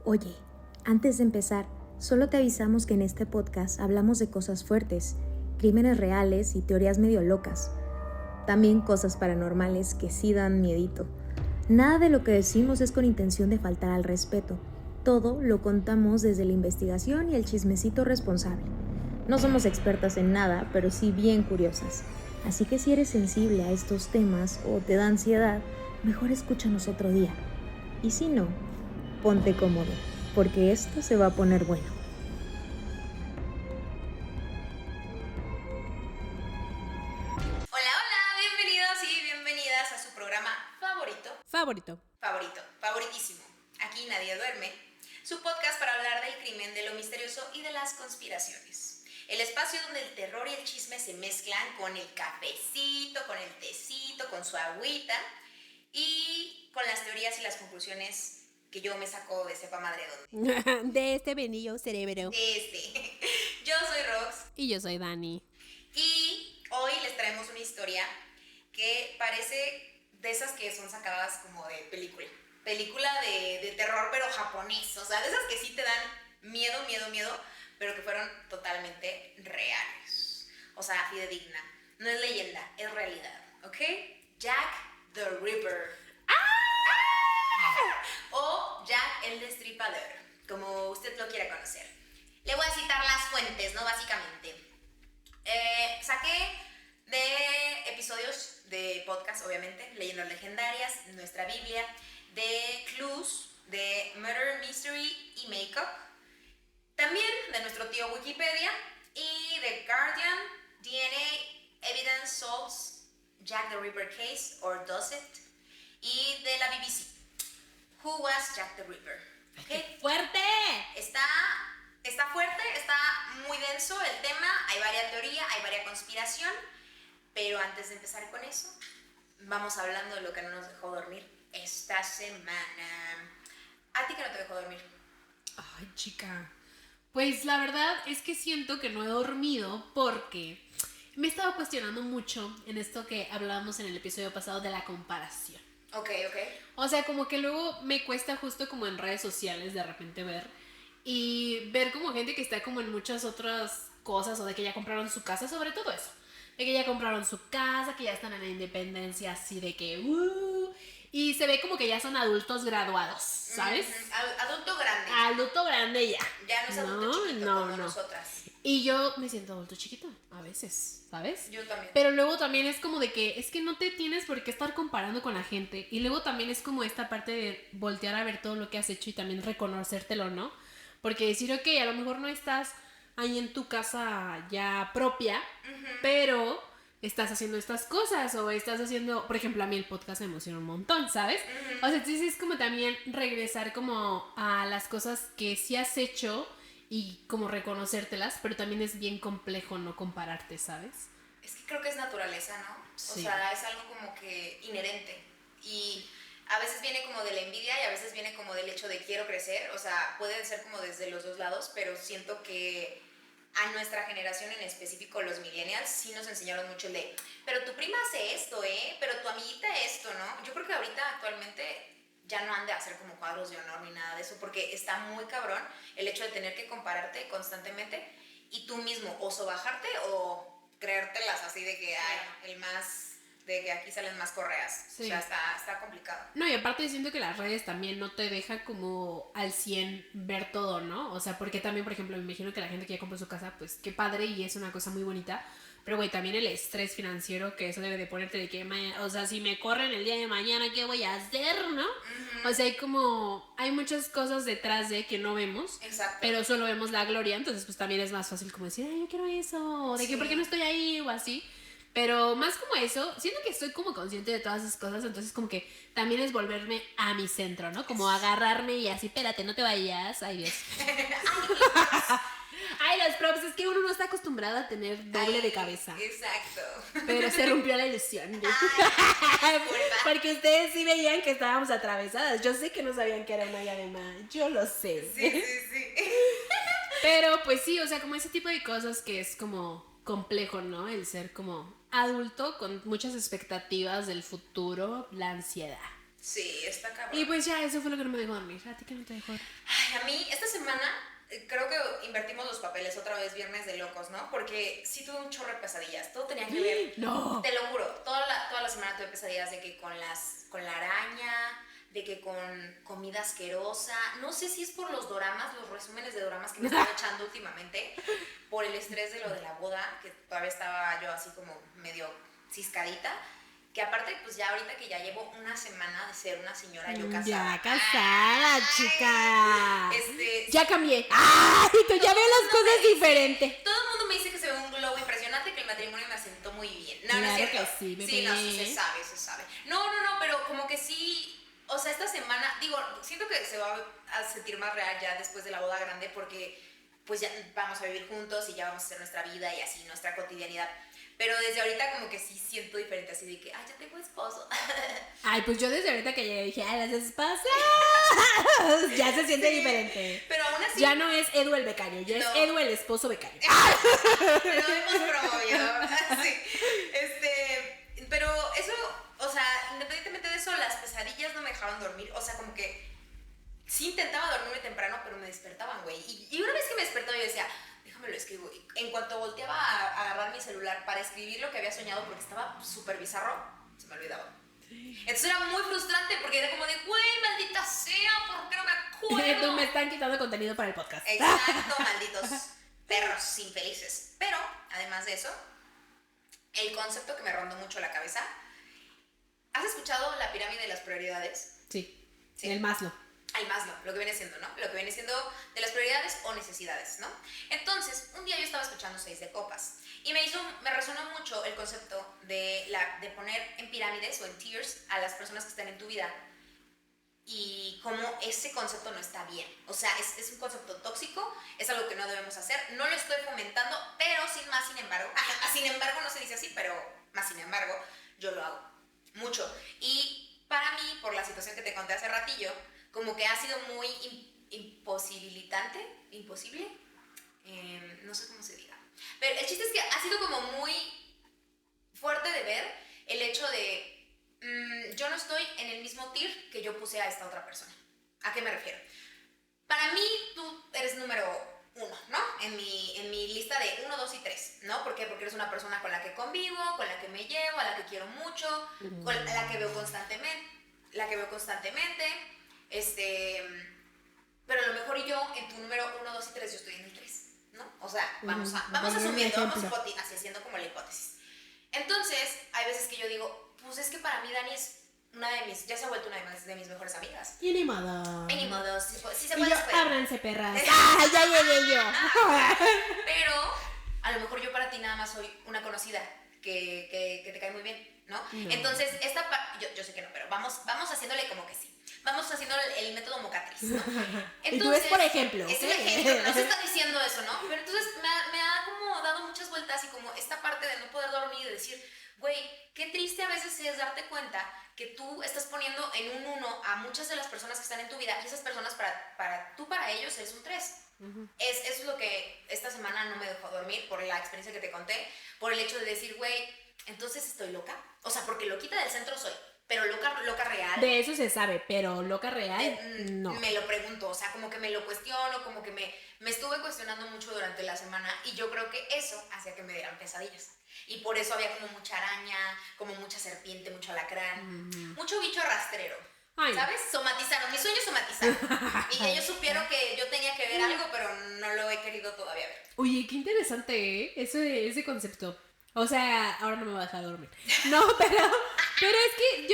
Oye, antes de empezar, solo te avisamos que en este podcast hablamos de cosas fuertes, crímenes reales y teorías medio locas. También cosas paranormales que sí dan miedito. Nada de lo que decimos es con intención de faltar al respeto. Todo lo contamos desde la investigación y el chismecito responsable. No somos expertas en nada, pero sí bien curiosas. Así que si eres sensible a estos temas o te da ansiedad, mejor escúchanos otro día. Y si no, ponte cómodo, porque esto se va a poner bueno. Hola, hola, bienvenidos y bienvenidas a su programa favoritísimo. Aquí nadie duerme. Su podcast para hablar del crimen, de lo misterioso y de las conspiraciones. El espacio donde el terror y el chisme se mezclan con el cafecito, con el tecito, con su agüita y con las teorías y las conclusiones que yo me saco de sepa madre dónde. De este benillo cerebro. Yo soy Rox. Y yo soy Dani. Y hoy les traemos una historia que parece de esas que son sacadas como de película de terror pero japonés, o sea, de esas que sí te dan miedo, pero que fueron totalmente reales, o sea, fidedigna, no es leyenda, es realidad, ¿ok? Jack the Ripper. O Jack el Destripador, como usted lo quiera conocer. Le voy a citar las fuentes, ¿no? Básicamente. Saqué de episodios de podcast, obviamente, leyendas legendarias, nuestra Biblia, de Clues, de Murder, Mystery y Makeup, también de nuestro tío Wikipedia y de Guardian, DNA, Evidence Solves Jack the Ripper Case, or Does It, y de la BBC, Who Was Jack the Ripper. ¿Okay? ¡Fuerte! Está fuerte, está muy denso el tema, hay varias teorías, hay varias conspiración, pero antes de empezar con eso, vamos hablando de lo que no nos dejó dormir esta semana. ¿A ti qué no te dejó dormir? Ay, chica. Pues la verdad es que siento que no he dormido porque me he estado cuestionando mucho en esto que hablábamos en el episodio pasado de la comparación. Ok. O sea, como que luego me cuesta justo como en redes sociales de repente ver como gente que está como en muchas otras cosas, o de que ya compraron su casa, sobre todo eso. De que ya compraron su casa, que ya están en la independencia, así de que y se ve como que ya son adultos graduados, ¿sabes? Adulto grande ya. Ya no es adulto chiquito como nosotras. Y yo me siento adulto chiquito a veces, ¿sabes? Yo también. Pero luego también es como de que es que no te tienes por qué estar comparando con la gente. Y luego también es como esta parte de voltear a ver todo lo que has hecho y también reconocértelo, ¿no? Porque decir, ok, a lo mejor no estás ahí en tu casa ya propia, pero estás haciendo estas cosas o estás haciendo, por ejemplo, a mí el podcast me emociona un montón, ¿sabes? O sea, entonces es como también regresar como a las cosas que sí has hecho y como reconocértelas, pero también es bien complejo no compararte, ¿sabes? Es que creo que es naturaleza, ¿no? Sí. O sea, es algo como que inherente. Y a veces viene como de la envidia y a veces viene como del hecho de quiero crecer. O sea, puede ser como desde los dos lados, pero siento que a nuestra generación en específico, los millennials, sí nos enseñaron mucho el de, pero tu prima hace esto, pero tu amiguita esto, ¿no? Yo creo que ahorita actualmente ya no han de hacer como cuadros de honor ni nada de eso, porque está muy cabrón el hecho de tener que compararte constantemente y tú mismo o sobajarte o creértelas así de que hay el más, de que aquí salen más correas. Sí. O sea, está complicado. No, y aparte siento que las redes también no te dejan como al 100 ver todo, ¿no? O sea, porque también, por ejemplo, me imagino que la gente que ya compró su casa, pues qué padre y es una cosa muy bonita. Pero, güey, también el estrés financiero que eso debe de ponerte de que, o sea, si me corren el día de mañana, ¿qué voy a hacer, no? O sea, hay muchas cosas detrás de que no vemos. Exacto. Pero solo vemos la gloria, entonces pues también es más fácil como decir, ay, yo quiero eso, o de que, ¿por qué no estoy ahí? O así. Pero más como eso, siento que estoy como consciente de todas esas cosas, entonces como que también es volverme a mi centro, ¿no? Como agarrarme y así, espérate, no te vayas, ay Dios. Ay, los props, es que uno no está acostumbrado a tener doble de cabeza. Exacto. Pero se rompió la ilusión. Porque ustedes sí veían que estábamos atravesadas. Yo sé que no sabían que era una diadema, yo lo sé. Sí. Pero pues sí, o sea, como ese tipo de cosas que es como complejo, ¿no? El ser como adulto con muchas expectativas del futuro, la ansiedad. Sí, está cabrón. Y pues ya, eso fue lo que no me dejó dormir. ¿A ti qué no te dejó dormir? Ay, a mí, esta semana, creo que invertimos los papeles otra vez, viernes de locos, ¿no? Porque sí tuve un chorro de pesadillas. Todo tenía que ver. ¡No! Te lo juro, toda la semana tuve pesadillas de que con la araña, de que con comida asquerosa. No sé si es por los doramas, los resúmenes de doramas que me estaba echando últimamente, por el estrés de lo de la boda, que todavía estaba yo así como medio ciscadita. Que aparte, pues ya ahorita que ya llevo una semana de ser una señora yo casada. Ya casada, chica. Este, Ya cambié. ¡Ay! Tú ya veo las cosas diferentes. todo el mundo me dice que se ve un globo impresionante, que el matrimonio me asentó muy bien. No, no Claro es cierto. que sí, bebé. Sí, no, sí, se sabe, se sabe. No, pero como que sí, o sea, esta semana, digo, siento que se va a sentir más real ya después de la boda grande porque pues ya vamos a vivir juntos y ya vamos a hacer nuestra vida y así, nuestra cotidianidad. Pero desde ahorita como que sí siento diferente, así de que, ay, ya tengo esposo. Ay, pues yo desde ahorita que llegué dije, ay, las esposas. Ya se siente diferente. Pero aún así... Ya no es Edu el becario, ya No. es Edu el esposo becario. Lo hemos promovido. Sí. Pero eso, o sea, independientemente de eso, las pesadillas no me dejaban dormir. O sea, como que sí intentaba dormirme temprano, pero me despertaban, güey. Y una vez que me despertaba yo decía, déjame lo escribo. Y en cuanto volteaba a agarrar mi celular para escribir lo que había soñado, porque estaba súper bizarro, se me olvidaba. Entonces era muy frustrante porque era como de, güey, maldita sea, ¿por qué no me acuerdo? Tú me están quitando contenido para el podcast. Exacto, malditos perros infelices. Pero, además de eso, el concepto que me rondó mucho la cabeza, ¿has escuchado la pirámide de las prioridades? Sí, Sí. el Maslow. Al Maslow, lo que viene siendo, ¿no? Lo que viene siendo de las prioridades o necesidades, ¿no? Entonces, un día yo estaba escuchando 6 de copas y me resonó mucho el concepto de poner en pirámides o en tiers a las personas que están en tu vida y cómo ese concepto no está bien. O sea, es un concepto tóxico, es algo que no debemos hacer, no lo estoy fomentando, pero sin embargo, sin embargo no se dice así, pero más sin embargo, yo lo hago mucho. Y para mí, por la situación que te conté hace ratillo, como que ha sido muy imposible, no sé cómo se diga, pero el chiste es que ha sido como muy fuerte de ver el hecho de yo no estoy en el mismo tier que yo puse a esta otra persona. ¿A qué me refiero? Para mí tú eres número 1, ¿no? En mi lista de 1, 2 y 3, ¿no? ¿Por qué? Porque eres una persona con la que convivo, con la que me llevo, a la que quiero mucho, con la que veo constantemente, pero a lo mejor yo en tu número 1, 2 y 3 yo estoy en el 3, ¿no? O sea, vamos asumiendo, vamos así haciendo como la hipótesis. Entonces, hay veces que yo digo, pues es que para mí Dani es ya se ha vuelto una de mis mejores amigas. Y ni modo. Y ni modo, si se Y puede, yo, se puede. ábranse, perras. ¡Ah, ya llegué yo! Pero a lo mejor yo para ti nada más soy una conocida que te cae muy bien, ¿no? Entonces, yo sé que no, pero vamos haciéndole como que sí. Vamos haciendo el método mocatriz, ¿no? Entonces, y tú ves por ejemplo. Es el ejemplo, no se está diciendo eso, ¿no? Pero entonces me ha como dado muchas vueltas y como esta parte de no poder dormir y decir, güey, qué triste a veces es darte cuenta que tú estás poniendo en un 1 a muchas de las personas que están en tu vida y esas personas para ellos es un 3. Eso es lo que esta semana no me dejó dormir por la experiencia que te conté, por el hecho de decir, güey, entonces estoy loca. O sea, porque loquita del centro soy, pero loca real. De eso se sabe, pero loca real, no. Me lo pregunto, o sea, como que me lo cuestiono, como que me estuve cuestionando mucho durante la semana y yo creo que eso hacía que me dieran pesadillas. Y por eso había como mucha araña, como mucha serpiente, mucho alacrán, mucho bicho rastrero. Ay. ¿Sabes? Somatizaron, mis sueños somatizaron. Y ellos supieron que yo tenía que ver algo, pero no lo he querido todavía ver. Oye, qué interesante, ¿eh? Ese concepto. O sea, ahora no me va a dejar dormir. No, pero es que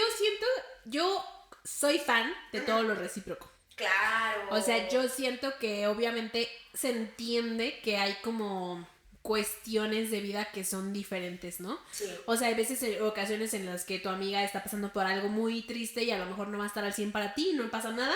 yo soy fan de todo lo recíproco. Claro. O sea, yo siento que obviamente se entiende que hay como cuestiones de vida que son diferentes, ¿no? Sí. O sea, hay veces, ocasiones en las que tu amiga está pasando por algo muy triste y a lo mejor no va a estar al 100 para ti, no pasa nada.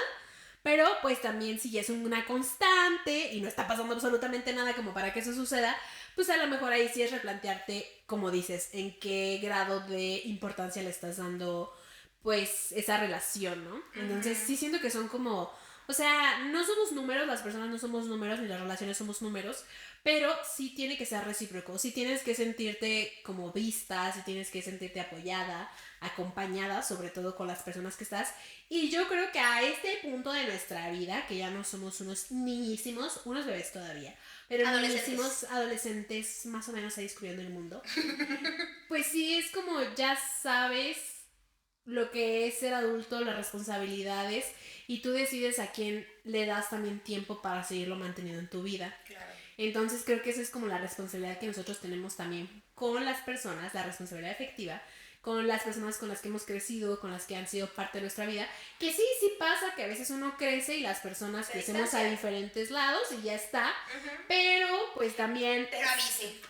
Pero pues también si es una constante y no está pasando absolutamente nada como para que eso suceda, pues a lo mejor ahí sí es replantearte, como dices, en qué grado de importancia le estás dando pues esa relación, ¿no? Entonces sí siento que son como O sea, no somos números, las personas no somos números, ni las relaciones somos números, pero sí tiene que ser recíproco, sí tienes que sentirte como vista, sí tienes que sentirte apoyada, acompañada, sobre todo con las personas que estás. Y yo creo que a este punto de nuestra vida, que ya no somos unos niñísimos, unos bebés todavía, pero niñísimos adolescentes más o menos ahí descubriendo el mundo, pues sí es como ya sabes lo que es ser adulto, las responsabilidades, y tú decides a quién le das también tiempo para seguirlo manteniendo en tu vida. Claro. Entonces creo que esa es como la responsabilidad que nosotros tenemos también con las personas, la responsabilidad efectiva, con las personas con las que hemos crecido, con las que han sido parte de nuestra vida, que sí pasa que a veces uno crece y las personas crecemos a diferentes lados y ya está, pero pues también... Pero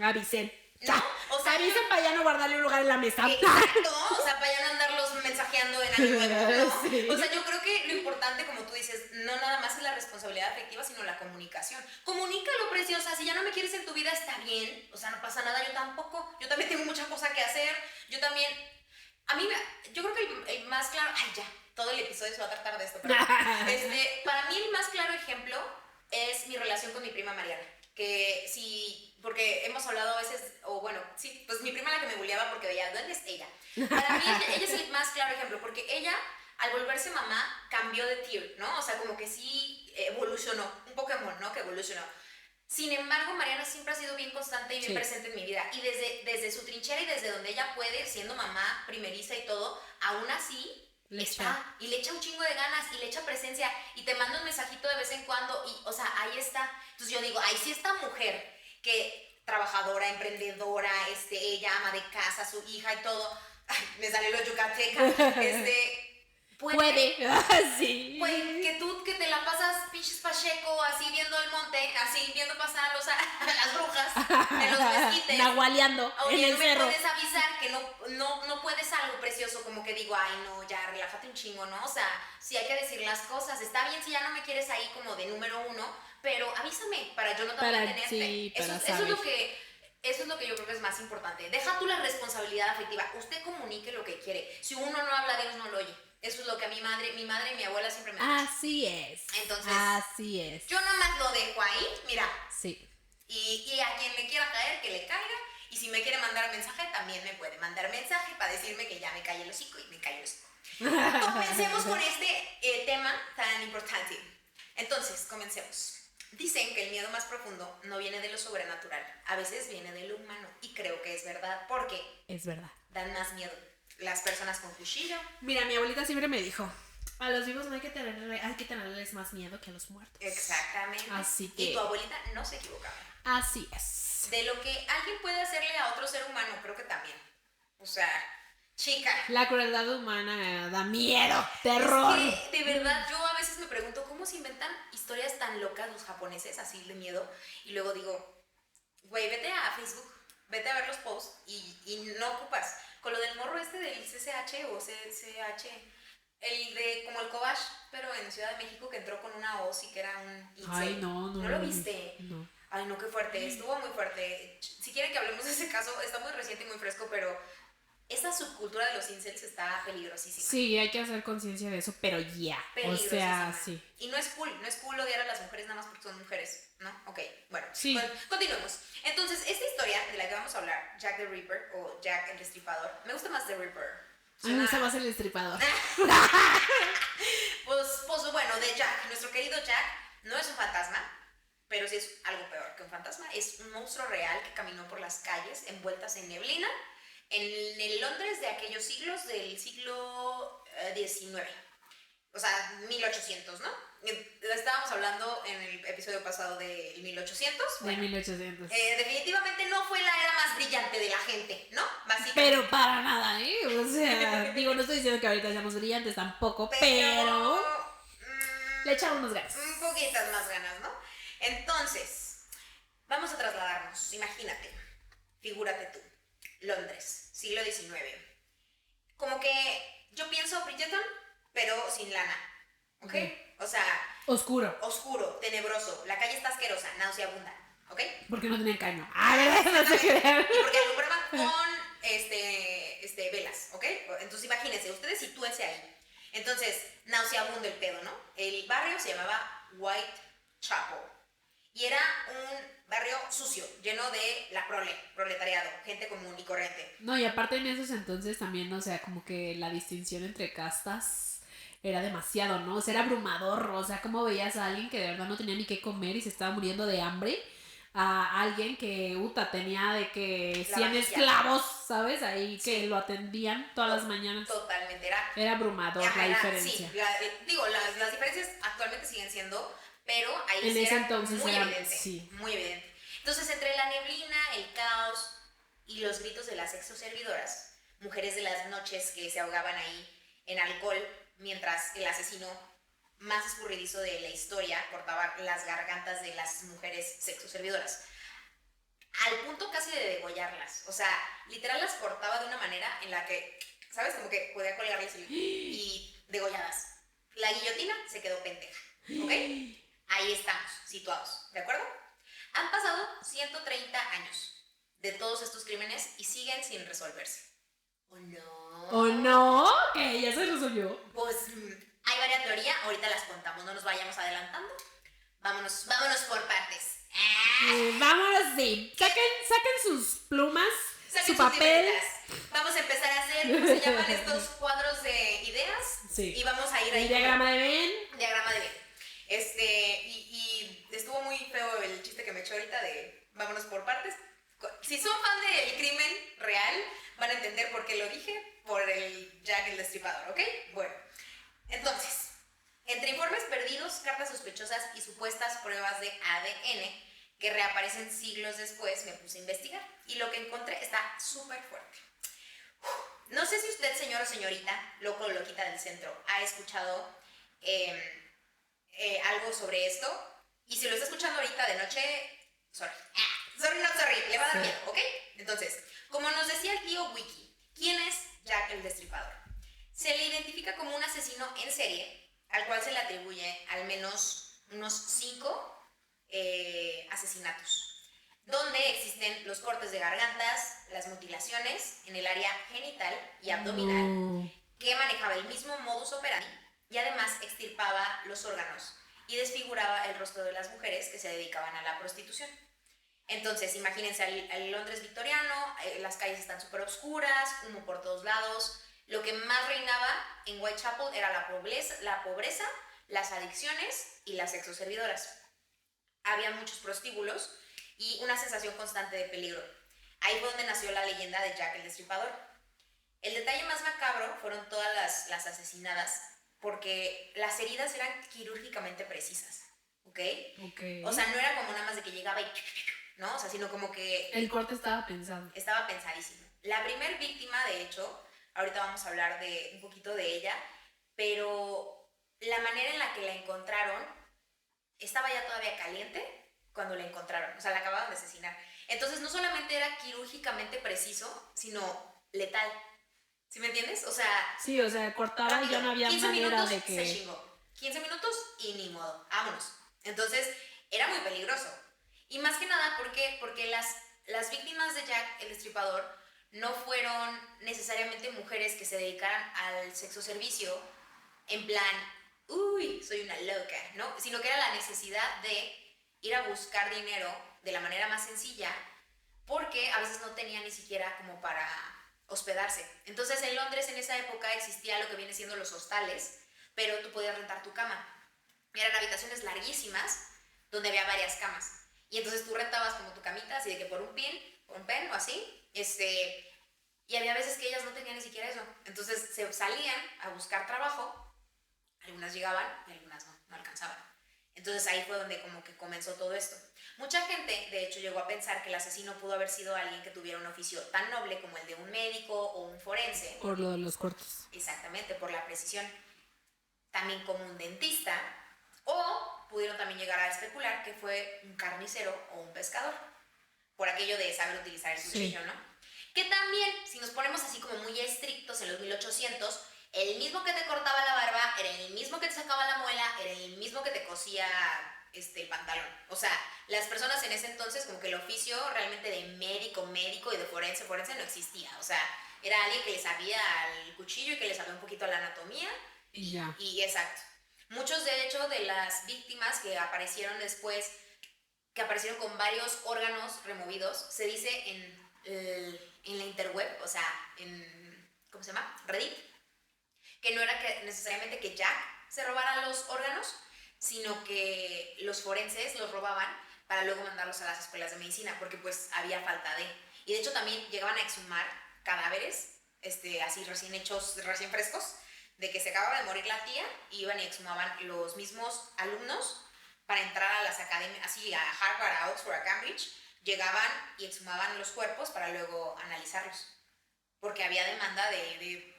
avisen. No, o sea, avisen para ya no guardarle un lugar en la mesa. Exacto, o sea, para ya no andarlos mensajeando en año nuevo, ¿no? Sí. O sea, yo creo que lo importante, como tú dices, no nada más es la responsabilidad afectiva, sino la comunicación. Comunícalo, preciosa, si ya no me quieres en tu vida, está bien, o sea, no pasa nada, yo tampoco, yo también tengo mucha cosa que hacer, yo también, yo creo que el más claro, todo el episodio se va a tratar de esto, pero para mí el más claro ejemplo es mi relación con mi prima Mariana. Que sí, porque hemos hablado a veces, o bueno, sí, pues mi prima la que me bulleaba porque veía, ¿dónde es ella? Para mí ella es el más claro ejemplo, porque ella, al volverse mamá, cambió de tier, ¿no? O sea, como que sí evolucionó, un Pokémon, ¿no? Que evolucionó. Sin embargo, Mariana siempre ha sido bien constante y bien presente en mi vida. Y desde su trinchera y desde donde ella puede, siendo mamá primeriza y todo, aún así... y le echa un chingo de ganas y le echa presencia y te manda un mensajito de vez en cuando y, o sea, ahí está. Entonces yo digo, sí, esta mujer que trabajadora, emprendedora, ella ama de casa, su hija y todo, me sale lo yucateca, puede, sí. Güey, que tú que te la pasas pinches pacheco, así viendo el monte, así viendo pasar a las brujas en los mezquites. Nahualeando en el no me cerro. puedes avisar que no puedes algo precioso, como que digo, no, ya, relájate un chingo, ¿no? O sea, sí hay que decir las cosas. Está bien si ya no me quieres ahí como de número uno, pero avísame para yo no también tenerte. Sí, eso es lo que yo creo que es más importante. Deja tú la responsabilidad afectiva. Usted comunique lo que quiere. Si uno no habla, Dios no lo oye. Eso es lo que mi madre y mi abuela siempre me han dicho. Así es. Entonces, así es. Yo nomás lo dejo ahí, mira. Sí. Y a quien le quiera caer, que le caiga. Y si me quiere mandar mensaje, también me puede mandar mensaje para decirme que ya me calle el hocico y me calle el hocico. Comencemos con este tema tan importante. Entonces, comencemos. Dicen que el miedo más profundo no viene de lo sobrenatural, a veces viene de lo humano. Y creo que es verdad, porque es verdad. Dan más miedo las personas con cuchillo. Mira, mi abuelita siempre me dijo, a los vivos no hay que tenerles más miedo que a los muertos. Exactamente. Así que... Y tu abuelita no se equivocaba. Así es. De lo que alguien puede hacerle a otro ser humano, creo que también. O sea, chica. La crueldad humana me da miedo, terror. Es que, de verdad, yo a veces me pregunto cómo se inventan historias tan locas los japoneses, así de miedo. Y luego digo, güey, vete a Facebook, vete a ver los posts y no ocupas. Con lo del morro del CCH o CCH, el de como el Kobash, pero en Ciudad de México, que entró con una hoz y que era un incel. Ay, no lo viste. No. Ay, no, qué fuerte, estuvo muy fuerte. Si quieren que hablemos de ese caso, está muy reciente y muy fresco, pero esa subcultura de los incels está peligrosísima. Sí, hay que hacer conciencia de eso, pero ya. O sea, sí. Y no es cool odiar a las mujeres nada más porque son mujeres, ¿no? Ok, bueno, sí. Continuemos. Entonces, esta historia de la que vamos a hablar, Jack the Ripper o Jack el Destripador, me gusta más The Ripper. A mí me gusta más el Destripador. pues bueno, de Jack, nuestro querido Jack, no es un fantasma, pero sí es algo peor que un fantasma. Es un monstruo real que caminó por las calles envueltas en neblina en el Londres de aquellos siglos, del siglo XIX. O sea, 1800, ¿no? Estábamos hablando en el episodio pasado del 1800. Bueno, de 1800. Definitivamente no fue la era más brillante de la gente, ¿no? Básicamente. Pero para nada, ¿eh? O sea, digo, no estoy diciendo que ahorita seamos brillantes tampoco, pero le echamos unas ganas. Un poquitas más ganas, ¿no? Entonces, vamos a trasladarnos. Imagínate, figúrate tú, Londres, siglo XIX. Como que yo pienso Bridgerton, pero sin lana, ¿ok? O sea... Oscuro, tenebroso, la calle está asquerosa, nauseabunda, ¿ok? Porque no tenían caño. No se crean. Y porque alumbraban con velas, ¿ok? Entonces imagínense, ustedes sitúense ahí. Entonces, nauseabundo el pedo, ¿no? El barrio se llamaba Whitechapel y era un barrio sucio, lleno de la proletariado, gente común y corriente. No, y aparte en esos entonces también, o sea, como que la distinción entre castas era demasiado, ¿no? O sea, era abrumador, o sea, como veías a alguien que de verdad no tenía ni qué comer y se estaba muriendo de hambre, a alguien que, tenía de que 100 esclavos, ¿sabes? Ahí que lo atendían todas las mañanas. Totalmente, era abrumador la diferencia. Sí, las diferencias actualmente siguen siendo, pero ahí en sí ese era entonces muy era, evidente, sí. muy evidente. Entonces, entre la neblina, el caos y los gritos de las sexoservidoras, mujeres de las noches que se ahogaban ahí en alcohol, mientras el asesino más escurridizo de la historia cortaba las gargantas de las mujeres sexoservidoras, al punto casi de degollarlas. O sea, literal las cortaba de una manera en la que, ¿sabes? Como que podía colgarles y degolladas. La guillotina se quedó pendeja, ¿ok? Ahí estamos, situados, ¿de acuerdo? Han pasado 130 años de todos estos crímenes y siguen sin resolverse. ¿O no? ¿O no? ¿Qué? ¿Ya se resolvió? Pues hay varias teorías, ahorita las contamos, no nos vayamos adelantando. Vámonos por partes. Vámonos, sí. Saquen sus plumas, Saquen su papel. Libretas. Vamos a empezar a hacer, ¿cómo se llaman estos cuadros de ideas? Sí. Y vamos a ir ahí. El diagrama de Venn. Diagrama de Venn. Y estuvo muy feo el chiste que me echó ahorita de vámonos por partes. Si son fan del crimen real, van a entender por qué lo dije, por el Jack el Destripador, ¿ok? Bueno, entonces, entre informes perdidos, cartas sospechosas y supuestas pruebas de ADN que reaparecen siglos después, me puse a investigar y lo que encontré está súper fuerte. No sé si usted, señor o señorita, loco o loquita del centro, ha escuchado algo sobre esto, y si lo está escuchando ahorita de noche, sorry, le va a dar miedo, ¿ok? Entonces, como nos decía el tío Wiki, ¿quién es Jack el Destripador? Se le identifica como un asesino en serie, al cual se le atribuye al menos unos 5 asesinatos, donde existen los cortes de gargantas, las mutilaciones en el área genital y abdominal, que manejaba el mismo modus operandi y además extirpaba los órganos y desfiguraba el rostro de las mujeres que se dedicaban a la prostitución. Entonces, imagínense al Londres victoriano, las calles están súper oscuras, humo por todos lados. Lo que más reinaba en Whitechapel era la pobreza, las adicciones y las sexoservidoras. Había muchos prostíbulos y una sensación constante de peligro. Ahí fue donde nació la leyenda de Jack el Destripador. El detalle más macabro fueron todas las asesinadas, porque las heridas eran quirúrgicamente precisas, ¿ok? O sea, no era como nada más de que llegaba y, ¿no? O sea, sino como que... El corte estaba pensado. Estaba pensadísimo. La primer víctima, de hecho, ahorita vamos a hablar de un poquito de ella, pero la manera en la que la encontraron estaba ya todavía caliente cuando la encontraron. O sea, la acababan de asesinar. Entonces, no solamente era quirúrgicamente preciso, sino letal. ¿Sí me entiendes? O sea... Sí, o sea, cortaba y ya no había manera de que... se chingó. 15 minutos y ni modo. Vámonos. Entonces, era muy peligroso. Y más que nada, ¿por qué? Porque las víctimas de Jack el Destripador no fueron necesariamente mujeres que se dedicaran al sexo servicio en plan, uy, soy una loca, ¿no? Sino que era la necesidad de ir a buscar dinero de la manera más sencilla, porque a veces no tenían ni siquiera como para hospedarse. Entonces en Londres en esa época existía lo que viene siendo los hostales, pero tú podías rentar tu cama. Eran habitaciones larguísimas donde había varias camas. Y entonces tú rentabas como tu camita, así de que por un pen o así, y había veces que ellas no tenían ni siquiera eso. Entonces se salían a buscar trabajo, algunas llegaban y algunas no alcanzaban. Entonces ahí fue donde como que comenzó todo esto. Mucha gente, de hecho, llegó a pensar que el asesino pudo haber sido alguien que tuviera un oficio tan noble como el de un médico o un forense. Por lo de los cortes. Exactamente, por la precisión. También como un dentista, o pudieron también llegar a especular que fue un carnicero o un pescador, por aquello de saber utilizar el cuchillo, sí, ¿no? Que también, si nos ponemos así como muy estrictos en los 1800, el mismo que te cortaba la barba era el mismo que te sacaba la muela, era el mismo que te cosía el pantalón. O sea, las personas en ese entonces, como que el oficio realmente de médico y de forense no existía. O sea, era alguien que le sabía al cuchillo y que le sabía un poquito a la anatomía Y ya. Y exacto. Muchos, de hecho, de las víctimas que aparecieron después, que aparecieron con varios órganos removidos, se dice en la interweb, o sea, ¿cómo se llama? Reddit, que no era necesariamente que Jack se robara los órganos, sino que los forenses los robaban para luego mandarlos a las escuelas de medicina, porque pues había falta de. Y de hecho también llegaban a exhumar cadáveres, así recién hechos, recién frescos, de que se acababa de morir la tía, y iban y exhumaban los mismos alumnos para entrar a las academias, así a Harvard, a Oxford, a Cambridge, llegaban y exhumaban los cuerpos para luego analizarlos. Porque había demanda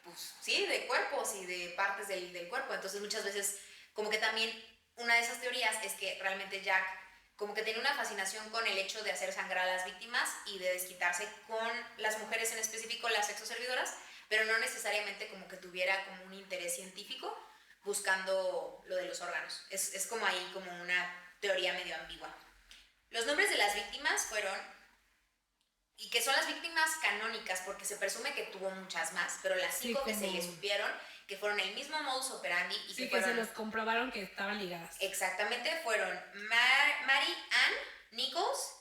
pues, sí, de cuerpos y de partes del cuerpo. Entonces muchas veces, como que también una de esas teorías es que realmente Jack como que tenía una fascinación con el hecho de hacer sangrar a las víctimas y de desquitarse con las mujeres, en específico las sexoservidoras, pero no necesariamente como que tuviera como un interés científico buscando lo de los órganos. Es como ahí como una teoría medio ambigua. Los nombres de las víctimas fueron, y que son las víctimas canónicas porque se presume que tuvo muchas más, pero las 5 que se le supieron, que fueron el mismo modus operandi y Sí, que fueron, se los comprobaron que estaban ligadas. Exactamente, fueron Mary Ann Nichols,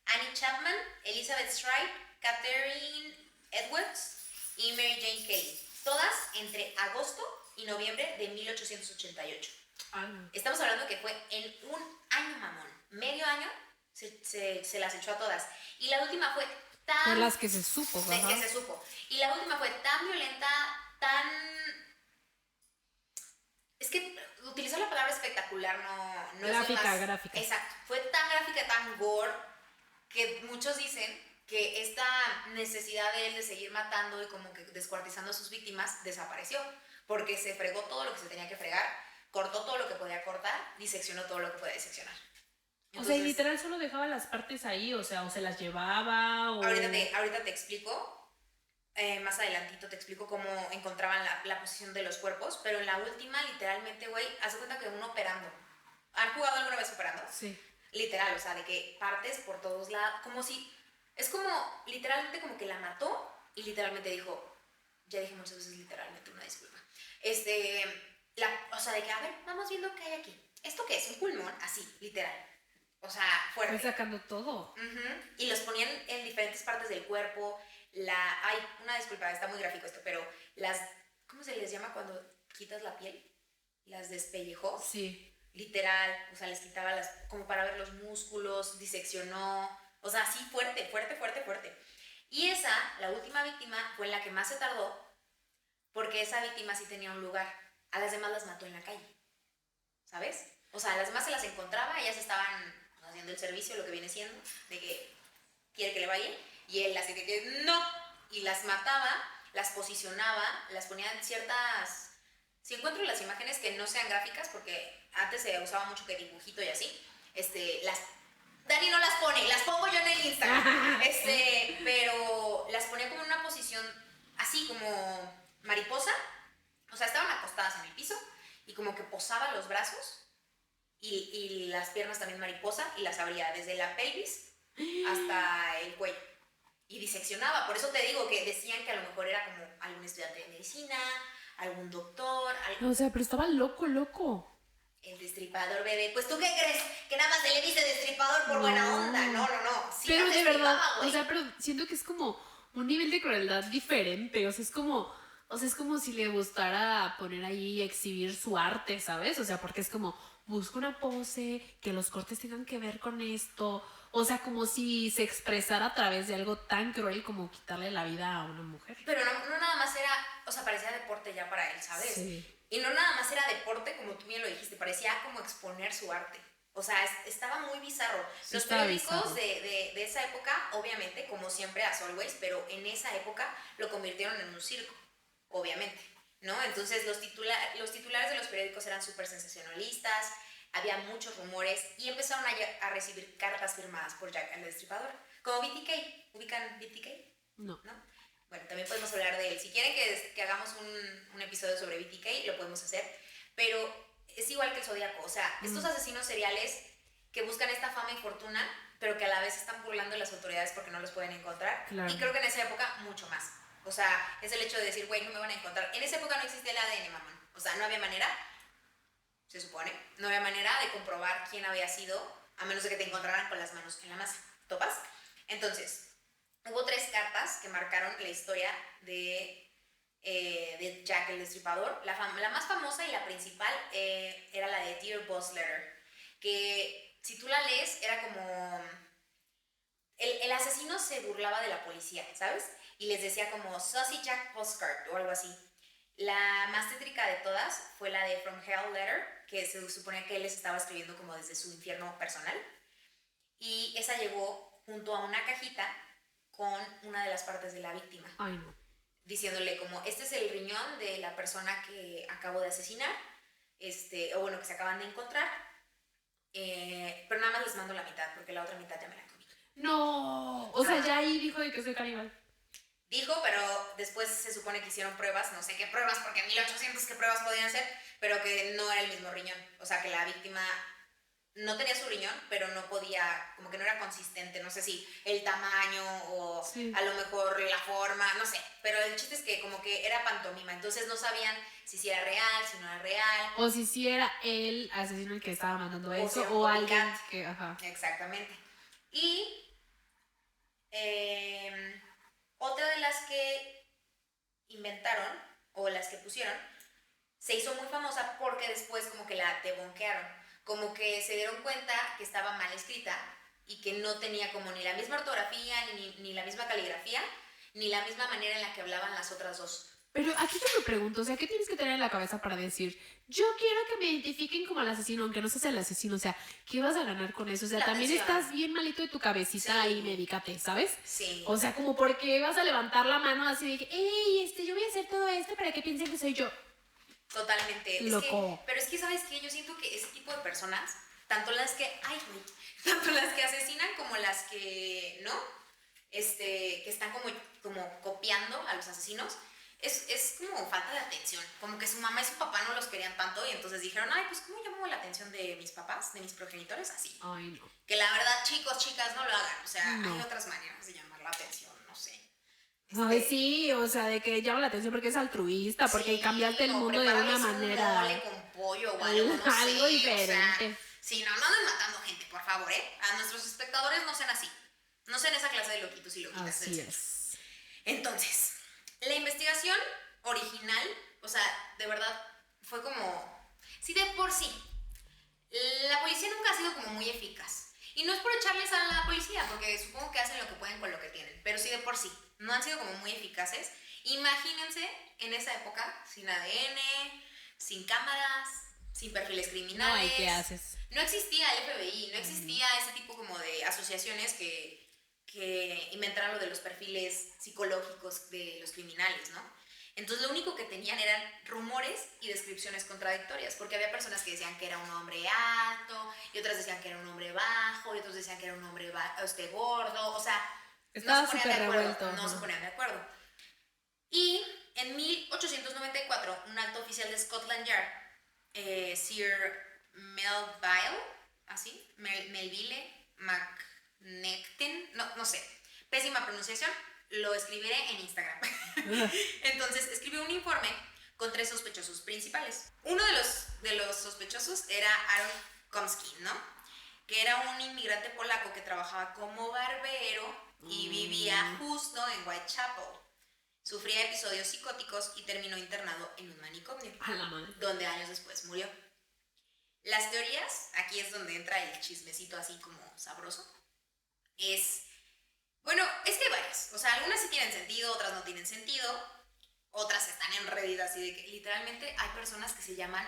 Annie Chapman, Elizabeth Stride, Catherine Edwards y Mary Jane Kelly, todas entre agosto y noviembre de 1888. Estamos hablando que fue en un año, mamón, medio año se las echó a todas. Y la última fue tan... Por las que se supo, ¿verdad? Que se supo. Y la última fue tan violenta, tan... Es que utilizar la palabra espectacular no gráfica, es más... gráfica. Exacto. Fue tan gráfica, tan gore, que muchos dicen que esta necesidad de él de seguir matando y como que descuartizando a sus víctimas desapareció. Porque se fregó todo lo que se tenía que fregar, cortó todo lo que podía cortar, diseccionó todo lo que podía diseccionar. Entonces, o sea, literal solo dejaba las partes ahí, o sea, o se las llevaba, o... Ahorita te explico, más adelantito te explico cómo encontraban la posición de los cuerpos, pero en la última, literalmente, güey, haz de cuenta que uno operando. ¿Han jugado alguna vez operando? Sí. Literal, o sea, de que partes por todos lados, como si... Es como, literalmente, como que la mató y literalmente dijo, ya dije muchas veces literalmente, una disculpa. O sea, de que, a ver, vamos viendo qué hay aquí. ¿Esto qué es? Un pulmón, así, literal. O sea, fuerte. Fue sacando todo. Y los ponían en diferentes partes del cuerpo. Ay, una disculpa, está muy gráfico esto, pero ¿cómo se les llama cuando quitas la piel? Las despellejó. Sí. Literal, o sea, les quitaba como para ver los músculos, diseccionó. O sea, así fuerte, fuerte, fuerte, fuerte. Y la última víctima, fue en la que más se tardó, porque esa víctima sí tenía un lugar. A las demás las mató en la calle, ¿sabes? O sea, a las demás se las encontraba, ellas estaban haciendo el servicio, lo que viene siendo, de que quiere que le vaya, y él así de que no, y las mataba, las posicionaba, las ponía en ciertas... Si encuentro las imágenes que no sean gráficas, porque antes se usaba mucho que dibujito y así, Dani no las pone, las pongo yo en el Instagram, pero las ponía como en una posición así como mariposa, o sea, estaban acostadas en el piso, y como que posaba los brazos, y las piernas también mariposa, y las abría desde la pelvis hasta el cuello. Y diseccionaba. Por eso te digo que decían que a lo mejor era como algún estudiante de medicina, algún doctor. O sea, pero estaba loco. El destripador, bebé. Pues ¿tú qué crees? Que nada más se le dice destripador por buena onda. No. Sí, pero de verdad, wey. O sea, pero siento que es como un nivel de crueldad diferente. O sea, es como si le gustara poner ahí, exhibir su arte, ¿sabes? O sea, porque es como, busca una pose, que los cortes tengan que ver con esto. O sea, como si se expresara a través de algo tan cruel como quitarle la vida a una mujer. Pero no nada más era, o sea, parecía deporte ya para él, ¿sabes? Sí. Y no nada más era deporte, como tú bien lo dijiste, parecía como exponer su arte. O sea, estaba muy bizarro. Sí, los periódicos de esa época, obviamente, como siempre, as always, pero en esa época lo convirtieron en un circo, obviamente, ¿no? Entonces los titulares de los periódicos eran súper sensacionalistas, había muchos rumores y empezaron a recibir cartas firmadas por Jack el Destripador, como BTK. ¿Ubican BTK? No. Bueno, también podemos hablar de él. Si quieren que hagamos un episodio sobre BTK, lo podemos hacer, pero es igual que el Zodíaco. O sea, estos asesinos seriales que buscan esta fama y fortuna, pero que a la vez están burlando a las autoridades porque no los pueden encontrar. Claro. Y creo que en esa época mucho más. O sea, es el hecho de decir, güey, no me van a encontrar. En esa época no existía el ADN, mamón. O sea, no había manera, se supone, no había manera de comprobar quién había sido, a menos de que te encontraran con las manos en la masa. ¿Topas? Entonces, hubo 3 cartas que marcaron la historia de Jack el Destripador. La más famosa y la principal era la de Dear Boss Letter, que si tú la lees era como... El asesino se burlaba de la policía, ¿sabes? Y les decía como Saucy Jack Postcard o algo así. La más tétrica de todas fue la de From Hell Letter, que se supone que él les estaba escribiendo como desde su infierno personal. Y esa llegó junto a una cajita con una de las partes de la víctima. Ay, no. Diciéndole como, este es el riñón de la persona que acabo de asesinar, o bueno, que se acaban de encontrar, pero nada más les mando la mitad, porque la otra mitad ya me la comí. No, o sea, ya ahí dijo de que soy caníbal. Dijo, pero después se supone que hicieron pruebas, no sé qué pruebas, porque en 1800 qué pruebas podían hacer, pero que no era el mismo riñón. O sea, que la víctima no tenía su riñón, pero no podía, como que no era consistente, no sé si el tamaño o sí, a lo mejor la forma, no sé. Pero el chiste es que como que era pantomima, entonces no sabían si era real, si no era real. O si era el asesino el que estaba mandando eso, o alguien que, ajá. Exactamente. Y otra de las que inventaron, o las que pusieron, se hizo muy famosa porque después como que la debunkearon, como que se dieron cuenta que estaba mal escrita y que no tenía como ni la misma ortografía, ni la misma caligrafía, ni la misma manera en la que hablaban las otras dos. Pero aquí yo me pregunto, o sea, ¿qué tienes que tener en la cabeza para decir, yo quiero que me identifiquen como el asesino, aunque no seas el asesino? O sea, ¿qué vas a ganar con eso? O sea, la también atención. Estás bien malito de tu cabecita y medícate, ¿sabes? Sí. O sea, como porque vas a levantar la mano así de que, hey, yo voy a hacer todo esto para que piensen que soy yo. Totalmente. Loco. Pero es que, ¿sabes qué? Yo siento que ese tipo de personas, tanto las que asesinan como las que no, que están como copiando a los asesinos, es como falta de atención. Como que su mamá y su papá no los querían tanto y entonces dijeron, ay, pues ¿cómo llamo la atención de mis papás, de mis progenitores? Así. Ay, no. Que la verdad, chicos, chicas, no lo hagan. O sea, no. Hay otras maneras de llamar la atención, no sé. Ay, sí, o sea, de que llama la atención porque es altruista, porque sí, cambiaste el mundo de una manera. Un mole con pollo o algo, no algo sé, diferente. O sea, sí, no anden matando gente, por favor, ¿eh? A nuestros espectadores no sean así. No sean esa clase de loquitos y loquitas. Así es. Entonces, la investigación original, o sea, de verdad, fue como... Sí, de por sí. La policía nunca ha sido como muy eficaz. Y no es por echarles a la policía, porque supongo que hacen lo que pueden con lo que tienen. Pero sí, de por sí, no han sido como muy eficaces. Imagínense en esa época, sin ADN, sin cámaras, sin perfiles criminales. No, ¿y qué haces? No existía el FBI, no existía ese tipo como de asociaciones que inventaron lo de los perfiles psicológicos de los criminales, ¿no? Entonces lo único que tenían eran rumores y descripciones contradictorias, porque había personas que decían que era un hombre alto, y otras decían que era un hombre bajo, y otros decían que era un hombre gordo, o sea, estaba súper revuelto. No se ponían de acuerdo. Y en 1894, un alto oficial de Scotland Yard, Sir Melville, ¿así? Melville McNectin, no sé, pésima pronunciación, lo escribiré en Instagram. Entonces escribió un informe con 3 sospechosos principales. Uno de los sospechosos era Aaron Komski, ¿no? Que era un inmigrante polaco que trabajaba como barbero y vivía justo en Whitechapel. Sufría episodios psicóticos y terminó internado en un manicomio, a la madre, donde años después murió. Las teorías, aquí es donde entra el chismecito así como sabroso, bueno, es que hay varias. O sea, algunas sí tienen sentido, otras no tienen sentido, otras están enredidas así de que literalmente hay personas que se llaman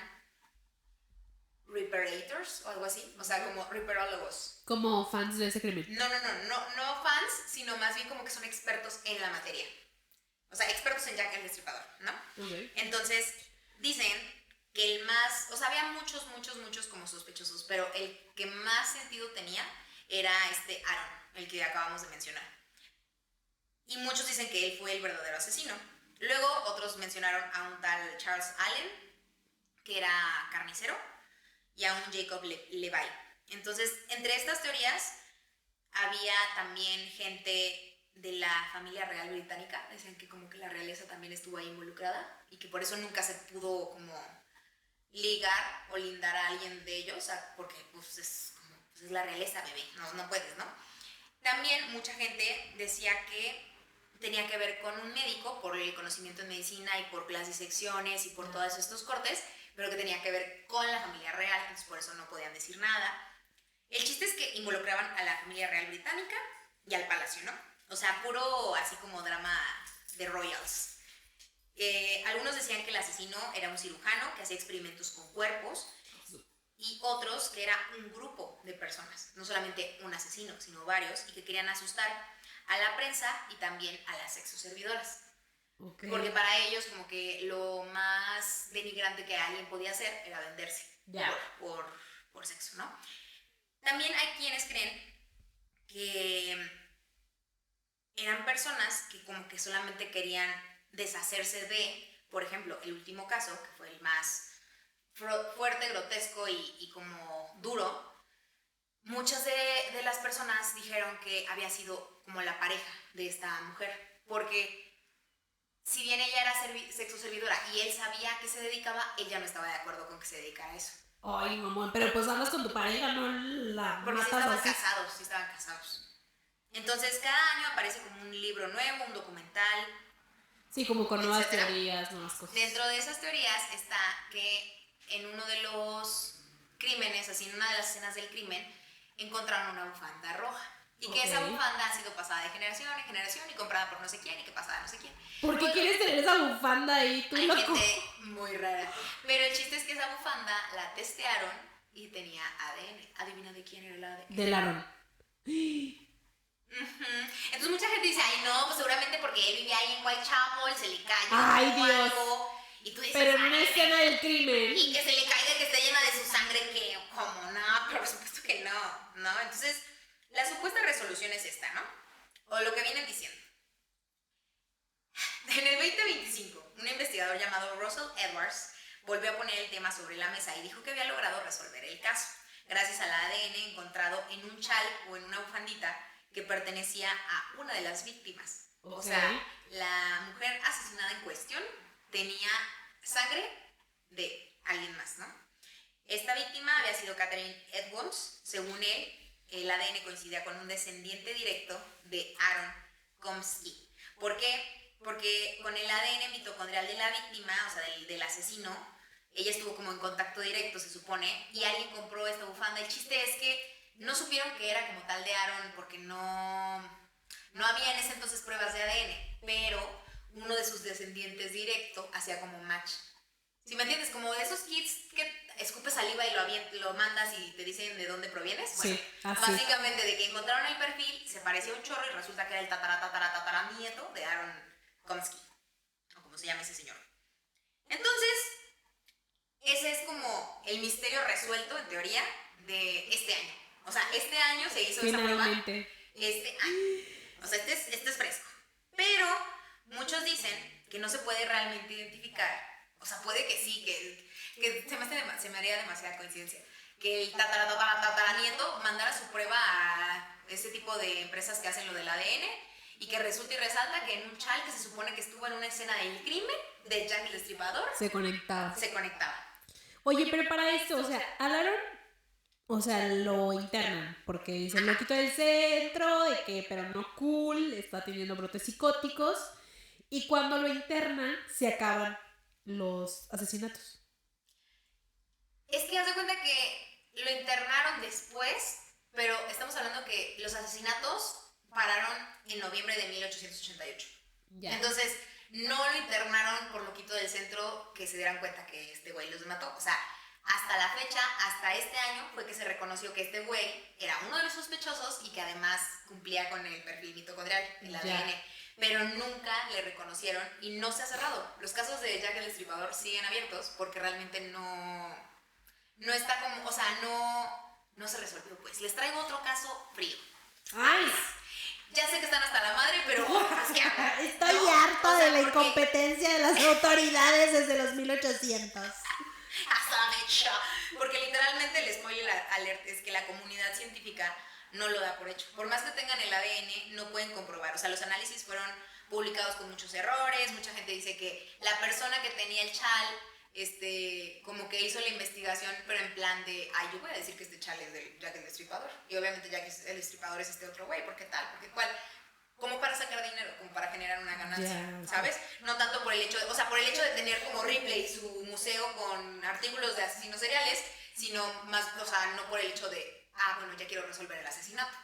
Reparators o algo así, o sea, como reparólogos. Como fans de ese crimen. No fans, sino más bien como que son expertos en la materia. O sea, expertos en Jack el Destripador, ¿no? Okay. Entonces, dicen que el más, o sea, había muchos como sospechosos, pero el que más sentido tenía era Aaron, el que acabamos de mencionar. Y muchos dicen que él fue el verdadero asesino. Luego otros mencionaron a un tal Charles Allen, que era carnicero, y a un Jacob Levi. Entonces, entre estas teorías había también gente de la familia real británica. Decían que como que la realeza también estuvo ahí involucrada y que por eso nunca se pudo como ligar o lindar a alguien de ellos, o sea, porque pues es la realeza, bebé, no puedes, ¿no? También mucha gente decía que tenía que ver con un médico por el conocimiento en medicina y por las disecciones y por todos estos cortes, pero que tenía que ver con la familia real, entonces por eso no podían decir nada. El chiste es que involucraban a la familia real británica y al palacio, ¿no? O sea, puro así como drama de royals. Algunos decían que el asesino era un cirujano que hacía experimentos con cuerpos y otros que era un grupo de personas, no solamente un asesino, sino varios, y que querían asustar a la prensa y también a las sexoservidoras. Okay. Porque para ellos como que lo más denigrante que alguien podía hacer era venderse por sexo, ¿no? También hay quienes creen que eran personas que como que solamente querían deshacerse de, por ejemplo, el último caso, que fue el más fuerte, grotesco y como duro. Muchas de las personas dijeron que había sido como la pareja de esta mujer, porque si bien ella era sexoservidora y él sabía a qué se dedicaba, él ya no estaba de acuerdo con que se dedicara a eso. Ay, mamá, pero pues hablas con tu pareja, no la porque sí estaban casados. Entonces cada año aparece como un libro nuevo, un documental. Sí, como con nuevas teorías, nuevas cosas. Dentro de esas teorías está que en uno de los crímenes, así en una de las escenas del crimen, encontraron una bufanda roja. Y que esa bufanda ha sido pasada de generación en generación y comprada por no sé quién y que pasada no sé quién. ¿Por qué quieres tener esa bufanda ahí? Hay gente muy rara. Pero el chiste es que esa bufanda la testearon y tenía ADN. ¿Adivina de quién era el ADN? Del Aaron. Entonces mucha gente dice, ay no, pues seguramente porque él vivía ahí en Whitechapel, se le cayó ay, Dios. algo. Y tú dices, pero en una escena del crimen. Y que se le caiga, que esté llena de su sangre, que como no, pero por supuesto que no. Entonces, la supuesta resolución es esta, ¿no? O lo que vienen diciendo. En el 2025, un investigador llamado Russell Edwards volvió a poner el tema sobre la mesa y dijo que había logrado resolver el caso, gracias al ADN encontrado en un chal o en una bufandita que pertenecía a una de las víctimas. Okay. O sea, la mujer asesinada en cuestión tenía sangre de alguien más, ¿no? Esta víctima había sido Catherine Edwards. Según él, el ADN coincidía con un descendiente directo de Aaron Komsky. ¿Por qué? Porque con el ADN mitocondrial de la víctima, o sea, del asesino, ella estuvo como en contacto directo, se supone, y alguien compró esta bufanda. El chiste es que no supieron que era como tal de Aaron porque no había en ese entonces pruebas de ADN, pero uno de sus descendientes directo hacía como match. ¿Sí me entiendes? Como de esos kits que escupes saliva y lo mandas y te dicen de dónde provienes. Bueno, sí, básicamente de que encontraron el perfil, se parecía un chorro y resulta que era el tataranieto de Aaron Komsky, o como se llama ese señor. Entonces, ese es como el misterio resuelto, en teoría, de este año. O sea, este año se hizo esa prueba. Este año. O sea, este es fresco. Pero muchos dicen que no se puede realmente identificar. O sea, puede que sí, que se me haría demasiada coincidencia. Que el tataranieto mandara su prueba a ese tipo de empresas que hacen lo del ADN y que resulta y resalta que en un chal que se supone que estuvo en una escena del crimen de Jack el Destripador se conectaba. Oye, pero para esto, o sea, Aaron, o sea, lo internan porque dicen lo quito del centro, de que pero no cool, está teniendo brotes psicóticos y cuando lo internan se acaban los asesinatos. Es que haz de cuenta que lo internaron después, pero estamos hablando que los asesinatos pararon en noviembre de 1888. Ya. Entonces, no lo internaron por loquito del centro que se dieran cuenta que este güey los mató. O sea, hasta la fecha, hasta este año, fue que se reconoció que este güey era uno de los sospechosos y que además cumplía con el perfil mitocondrial, el ADN. Pero nunca le reconocieron y no se ha cerrado. Los casos de Jack el Destripador siguen abiertos porque realmente no está como, o sea, no se resolvió, pues. Les traigo otro caso frío. ¡Ay! Ya sé que están hasta la madre, pero estoy harta de la incompetencia de las autoridades desde los 1800. Porque literalmente el spoiler alert es que la comunidad científica no lo da por hecho. Por más que tengan el ADN, no pueden comprobar. O sea, los análisis fueron publicados con muchos errores. Mucha gente dice que la persona que tenía el chal como que hizo la investigación, pero en plan de, ay, yo voy a decir que este chale es de Jack el Destripador. Y obviamente Jack el Destripador es este otro güey, ¿por qué tal? ¿Por qué cuál? Como para sacar dinero, como para generar una ganancia, ¿sabes? No tanto por el hecho de, o sea, por el hecho de tener como Ripley su museo con artículos de asesinos seriales, sino más, o sea, no por el hecho de, bueno, ya quiero resolver el asesinato.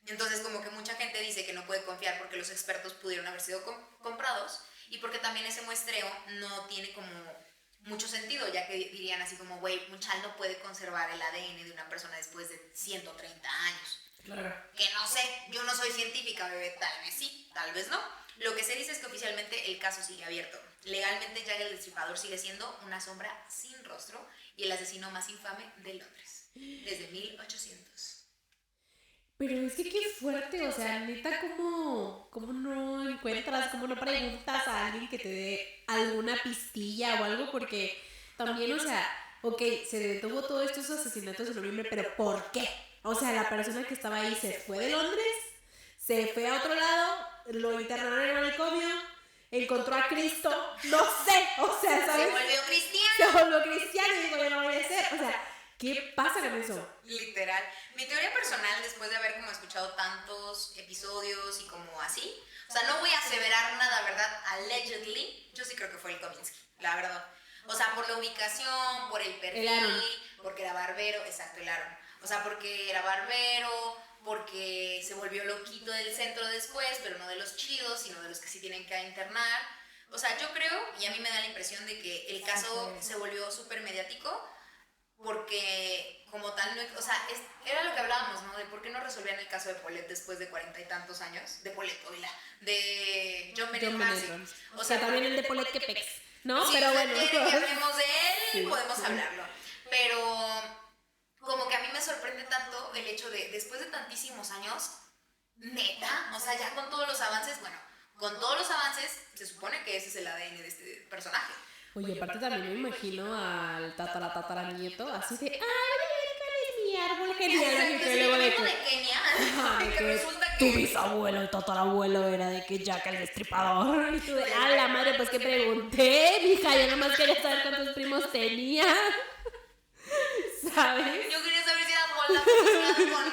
Entonces, como que mucha gente dice que no puede confiar porque los expertos pudieron haber sido comprados y porque también ese muestreo no tiene como mucho sentido, ya que dirían así como, güey, un chal no puede conservar el ADN de una persona después de 130 años. Claro. Que no sé, yo no soy científica, bebé, tal vez sí, tal vez no. Lo que se dice es que oficialmente el caso sigue abierto. Legalmente Jack el Destripador sigue siendo una sombra sin rostro y el asesino más infame de Londres, desde 1800. Pero es que qué fuerte, o sea, neta, ¿cómo no encuentras, cómo no preguntas a alguien que te dé alguna pistilla o algo? Porque también, o sea, ok, se detuvo todos estos asesinatos en noviembre, pero ¿por qué? O sea, la persona que estaba ahí se fue de Londres, se fue a otro lado, lo internaron en el manicomio, encontró a Cristo, no sé, o sea, ¿sabes? Se volvió cristiano. Se volvió cristiano y digo, yo no voy a ser, o sea, ¿qué pasa con eso? Literal. Mi teoría personal, después de haber como escuchado tantos episodios y como así, o sea, no voy a aseverar nada, ¿verdad? Allegedly, yo sí creo que fue el Kominsky, la verdad. O sea, por la ubicación, por el perfil, porque era barbero, exacto, el Aaron. O sea, porque era barbero, porque se volvió loquito del centro después, pero no de los chidos, sino de los que sí tienen que internar. O sea, yo creo, y a mí me da la impresión de que el caso se volvió súper mediático, porque como tal, no, o sea, era lo que hablábamos, ¿no? De por qué no resolvían el caso de Paulette después de 40 y tantos años. De Paulette, de John Bennett Ramsey. O sea, también el de Paulette que pex, ¿no? Sí, pero o sea, bueno. que hablemos de él, Sí, podemos hablarlo. Pero como que a mí me sorprende tanto el hecho de, después de tantísimos años, neta, o sea, ya con todos los avances, bueno, con todos los avances, se supone que ese es el ADN de este personaje. Oye, aparte también me imagino al tataranieto así de, ay, cuál es mi árbol genealógico. Y luego de Kenia, que resulta que tu bisabuelo, el tatarabuelo era de que Jack el Destripador. Y tú de, la madre, pues que pregunté, mija, yo nomás quería saber cuántos primos tenía. ¿Sabes? Yo quería saber si era Mola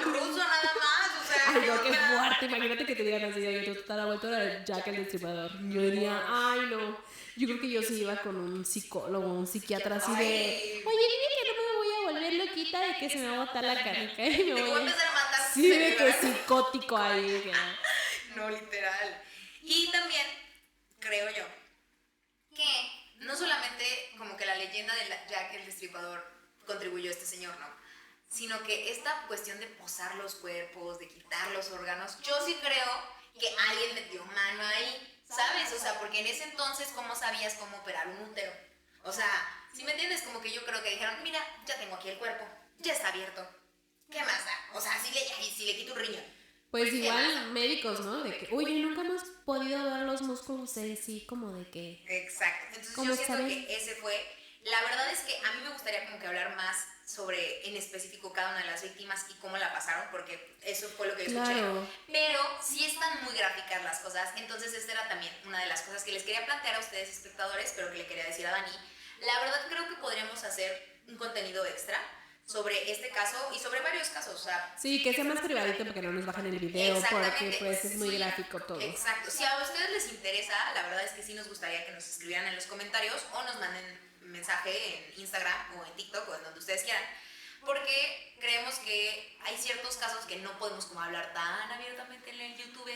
con ruso nada más, o sea. Ay, no, qué fuerte. Imagínate que te digan así, de que tu tatarabuelo era Jack el Destripador. Yo diría, ay, no. Yo creo que yo sí iba con un psicólogo, un psiquiatra así de, oye, dime que no me voy a volver loquita de que se me va a botar la canica y me voy a empezar a matar. Sí, de que psicótico ahí. No, literal. Y también creo yo que no solamente como que la leyenda de Jack el Destripador contribuyó a este señor, ¿no? Sino que esta cuestión de posar los cuerpos, de quitar los órganos, yo sí creo que alguien metió mano ahí. ¿Sabes? O sea, porque en ese entonces, ¿cómo sabías cómo operar un útero? O sea, si me entiendes, como que yo creo que dijeron, mira, ya tengo aquí el cuerpo, ya está abierto. ¿Qué más da? O sea, si le quito un riñón. Pues igual médicos, ¿no? De que, oye, nunca hemos podido ver los músculos así como de que... Exacto. Entonces yo siento que ese fue... La verdad es que a mí me gustaría como que hablar más sobre en específico cada una de las víctimas y cómo la pasaron, porque eso fue lo que yo escuché. Pero sí están muy gráficas las cosas, entonces esta era también una de las cosas que les quería plantear a ustedes espectadores, pero que le quería decir a Dani. La verdad creo que podríamos hacer un contenido extra sobre este caso y sobre varios casos, o sea... Sí, que sea más privadito porque no nos bajan el video, porque pues es muy gráfico todo. Exacto, si a ustedes les interesa, la verdad es que sí nos gustaría que nos escribieran en los comentarios o nos manden mensaje en Instagram o en TikTok o en donde ustedes quieran, porque creemos que hay ciertos casos que no podemos como hablar tan abiertamente en el YouTube,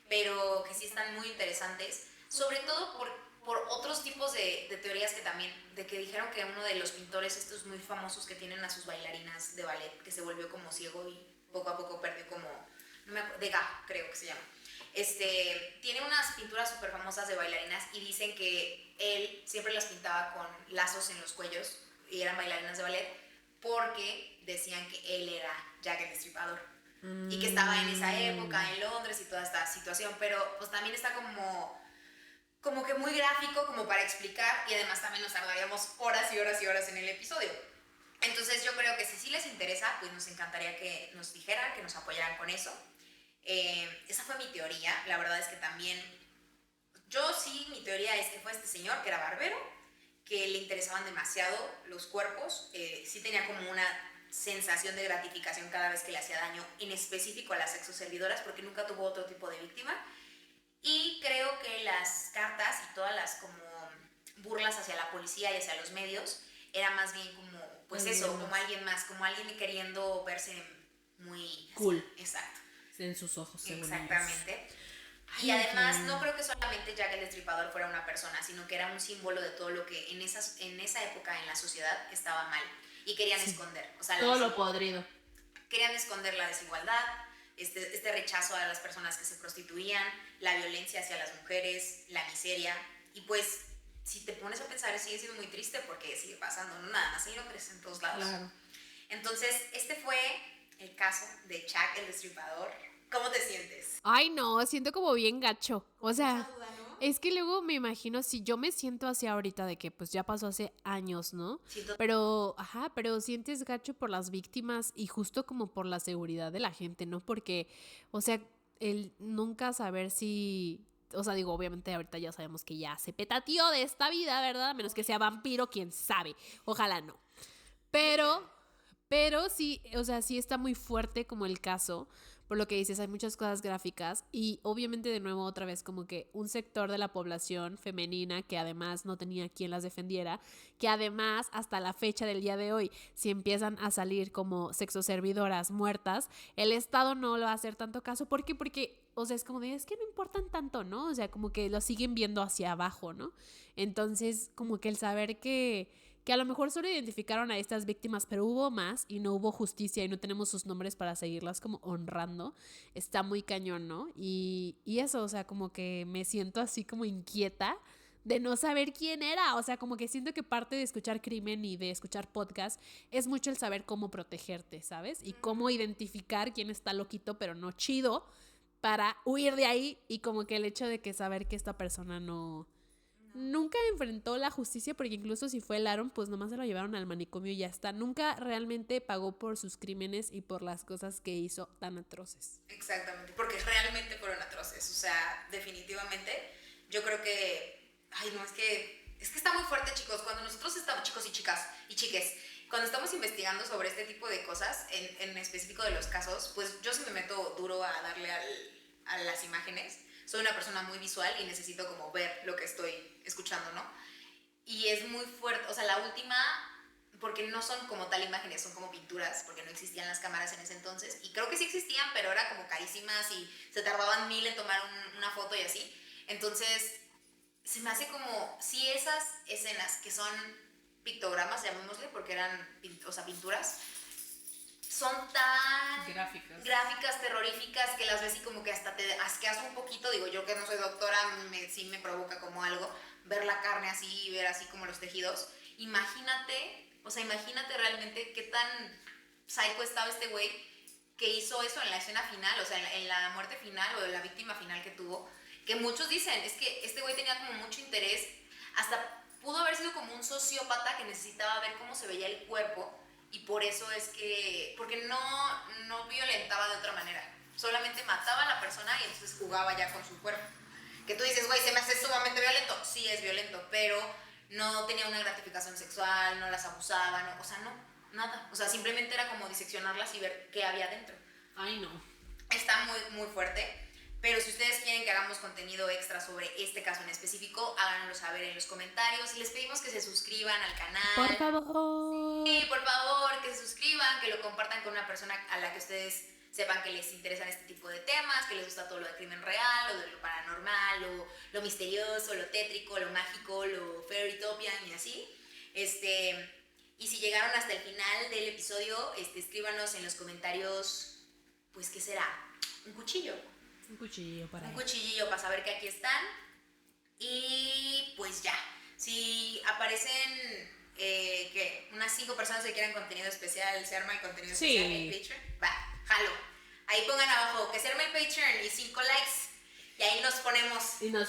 pero que sí están muy interesantes, sobre todo por otros tipos de teorías que también, de que dijeron que uno de los pintores estos muy famosos que tienen a sus bailarinas de ballet, que se volvió como ciego y poco a poco perdió como, no me acuerdo, Degas creo que se llama, tiene unas pinturas súper famosas de bailarinas y dicen que él siempre las pintaba con lazos en los cuellos y eran bailarinas de ballet porque decían que él era Jack el Destripador y que estaba en esa época en Londres y toda esta situación, pero pues también está como que muy gráfico como para explicar y además también nos tardaríamos horas y horas y horas en el episodio. Entonces yo creo que si sí les interesa, pues nos encantaría que nos dijeran, que nos apoyaran con eso. Esa fue mi teoría. La verdad es que también mi teoría es que fue este señor que era barbero, que le interesaban demasiado los cuerpos. Sí tenía como una sensación de gratificación cada vez que le hacía daño, en específico a las sexoservidoras, porque nunca tuvo otro tipo de víctima. Y creo que las cartas y todas las como burlas hacia la policía y hacia los medios era más bien como, pues eso, como alguien más, como alguien queriendo verse muy cool. Así. Exacto. En sus ojos, según Exactamente. Ay, y además no creo que solamente Jack el Destripador fuera una persona, sino que era un símbolo de todo lo que en esa época en la sociedad estaba mal y querían esconder. O sea, todo lo podrido. Querían esconder la desigualdad, este rechazo a las personas que se prostituían, la violencia hacia las mujeres, la miseria. Y pues, si te pones a pensar, sigue siendo muy triste porque sigue pasando, no nada más, hay hombres en todos lados. Claro. Entonces, este fue el caso de Jack el Destripador. ¿Cómo te sientes? Ay, no, siento como bien gacho. O sea, Mucha duda, ¿no? es que luego me imagino, si yo me siento así ahorita de que pues ya pasó hace años, ¿no? Siento- Pero sientes gacho por las víctimas y justo como por la seguridad de la gente, ¿no? Porque, o sea, el nunca saber si... O sea, digo, obviamente ahorita ya sabemos que ya se petateó de esta vida, ¿verdad? A menos que sea vampiro, quién sabe. Ojalá no. Pero sí, o sea, sí está muy fuerte como el caso, por lo que dices, hay muchas cosas gráficas y obviamente de nuevo otra vez como que un sector de la población femenina que además no tenía quien las defendiera, que además hasta la fecha del día de hoy, si empiezan a salir como sexoservidoras muertas, el Estado no le va a hacer tanto caso. ¿Por qué? Porque, o sea, es como de, es que no importan tanto, ¿no? O sea, como que lo siguen viendo hacia abajo, ¿no? Entonces, como que el saber que a lo mejor solo identificaron a estas víctimas, pero hubo más y no hubo justicia y no tenemos sus nombres para seguirlas como honrando, está muy cañón, ¿no? Y eso, o sea, como que me siento así como inquieta de no saber quién era, o sea, como que siento que parte de escuchar crimen y de escuchar podcast es mucho el saber cómo protegerte, ¿sabes? Y cómo identificar quién está loquito, pero no chido, para huir de ahí y como que el hecho de que saber que esta persona nunca enfrentó la justicia, porque incluso si fue el Aaron, pues nomás se lo llevaron al manicomio y ya está. Nunca realmente pagó por sus crímenes y por las cosas que hizo tan atroces. Exactamente, porque realmente fueron atroces. O sea, definitivamente, yo creo que... Ay, no, es que está muy fuerte, chicos. Cuando nosotros estamos, chicos y chicas y chiques, cuando estamos investigando sobre este tipo de cosas, en específico de los casos, pues yo sí me meto duro a darle a las imágenes. Soy una persona muy visual y necesito como ver lo que estoy escuchando, ¿no? Y es muy fuerte, o sea, la última, porque no son como tal imágenes, son como pinturas, porque no existían las cámaras en ese entonces, y creo que sí existían, pero eran como carísimas y se tardaban 1000 en tomar una foto y así. Entonces, se me hace como, si esas escenas que son pictogramas, llamémosle, porque eran, o sea, pinturas, son tan gráficas, terroríficas, que las ves y como que hasta te asqueas un poquito. Digo, yo que no soy doctora, sí me provoca como algo ver la carne así y ver así como los tejidos. Imagínate realmente qué tan psycho estaba este güey que hizo eso en la escena final, o sea, en la muerte final o en la víctima final que tuvo, que muchos dicen, es que este güey tenía como mucho interés, hasta pudo haber sido como un sociópata que necesitaba ver cómo se veía el cuerpo. Y por eso es que, porque no violentaba de otra manera, solamente mataba a la persona y entonces jugaba ya con su cuerpo. Que tú dices, güey, se me hace sumamente violento. Sí, es violento, pero no tenía una gratificación sexual, no las abusaba, no, o sea, no, nada. O sea, simplemente era como diseccionarlas y ver qué había dentro. Ay, no. Está muy, muy fuerte. Pero si ustedes quieren que hagamos contenido extra sobre este caso en específico, háganoslo saber en los comentarios. Y les pedimos que se suscriban al canal. Por favor. Sí, por favor, que se suscriban, que lo compartan con una persona a la que ustedes sepan que les interesan este tipo de temas, que les gusta todo lo de crimen real, o de lo paranormal, lo misterioso, lo tétrico, lo mágico, lo fairytopian y así. Y si llegaron hasta el final del episodio, escríbanos en los comentarios, pues, ¿qué será? Un cuchillo. Un cuchillo para saber que aquí están. Y pues ya, si aparecen unas 5 personas que quieran contenido especial, se arma el contenido especial en Patreon. Va, jalo. Ahí pongan abajo que se arme el Patreon y 5 likes. Y ahí nos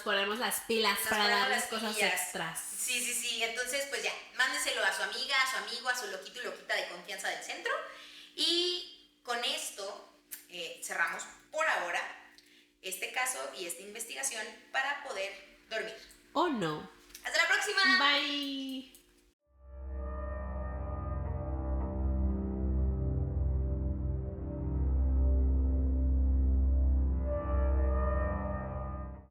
ponemos las pilas para darles cosas extras. Sí. Entonces, pues ya, mándenselo a su amiga, a su amigo, a su loquito y loquita de confianza del centro. Y con esto cerramos por ahora este caso y esta investigación para poder dormir. Oh, no. Hasta la próxima. próxima. Bye.